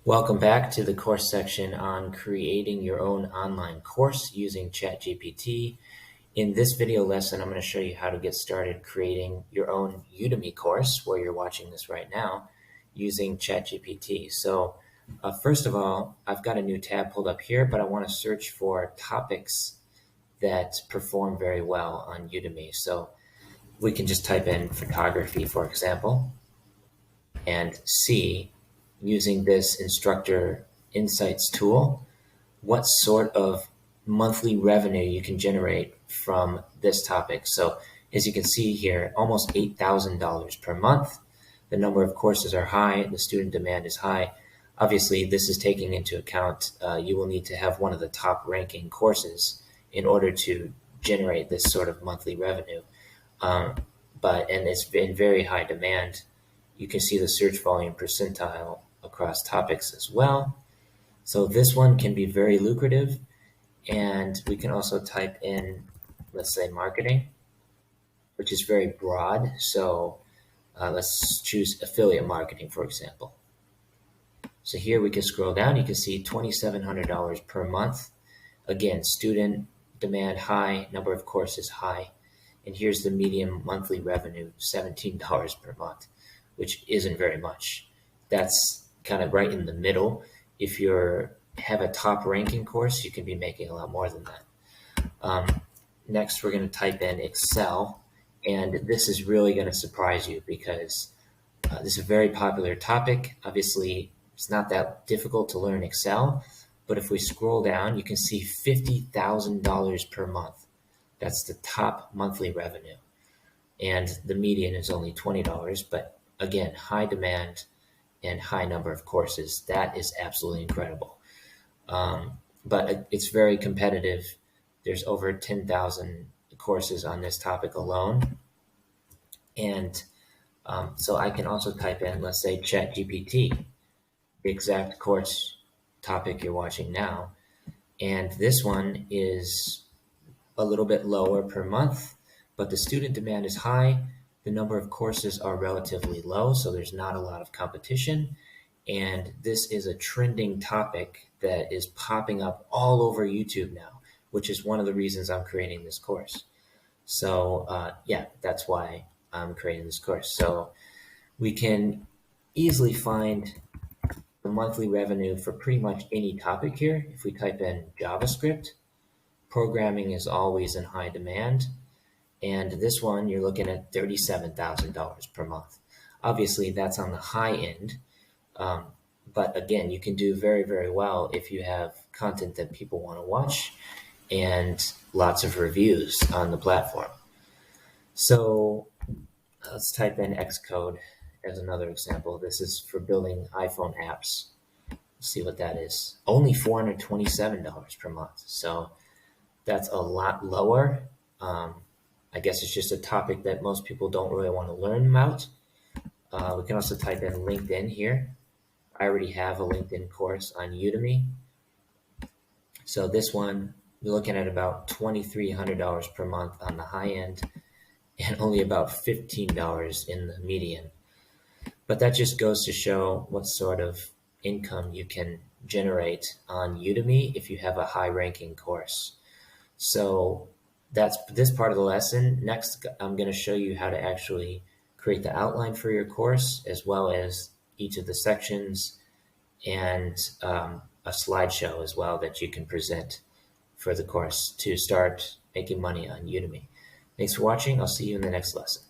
Welcome back to the course section on creating your own online course using ChatGPT. In this video lesson, I'm going to show you how to get started creating your own Udemy course, where you're watching this right now, using ChatGPT. So first of all, I've got a new tab pulled up here, but I want to search for topics that perform very well on Udemy. So we can just type in photography, for example, and see, using this instructor insights tool, what sort of monthly revenue you can generate from this topic. So as you can see here, almost $8,000 per month. The number of courses are high, the student demand is high. Obviously, this is taking into account you will need to have one of the top ranking courses in order to generate this sort of monthly revenue. And it's in very high demand. You can see the search volume percentile across topics as well. So this one can be very lucrative. And we can also type in, let's say, marketing, which is very broad. So let's choose affiliate marketing, for example. So here we can scroll down. You can see $2,700 per month. Again, student demand high, number of courses high. And here's the median monthly revenue, $17 per month, which isn't very much. That's kind of right in the middle. If you have a top ranking course, you can be making a lot more than that. Next, we're going to type in Excel. And this is really going to surprise you because this is a very popular topic. Obviously, it's not that difficult to learn Excel. But if we scroll down, you can see $50,000 per month. That's the top monthly revenue. And the median is only $20. But again, high demand and high number of courses. That is absolutely incredible. But it's very competitive. There's over 10,000 courses on this topic alone. And so I can also type in, let's say, ChatGPT, the exact course topic you're watching now. And this one is a little bit lower per month, but the student demand is high. The number of courses are relatively low, so there's not a lot of competition. And this is a trending topic that is popping up all over YouTube now, which is one of the reasons I'm creating this course. So yeah, that's why I'm creating this course. So we can easily find the monthly revenue for pretty much any topic here. If we type in JavaScript, programming is always in high demand. And this one, you're looking at $37,000 per month. Obviously, that's on the high end. But again, you can do very, very well if you have content that people want to watch and lots of reviews on the platform. So let's type in Xcode as another example. This is for building iPhone apps. Let's see what that is. Only $427 per month. So that's a lot lower. I guess it's just a topic that most people don't really want to learn about. We can also type in LinkedIn here. I already have a LinkedIn course on Udemy. So this one, we're looking at about $2,300 per month on the high end and only about $15 in the median. But that just goes to show what sort of income you can generate on Udemy if you have a high ranking course. So that's this part of the lesson. Next, I'm going to show you how to actually create the outline for your course, as well as each of the sections and a slideshow as well that you can present for the course to start making money on Udemy. Thanks for watching. I'll see you in the next lesson.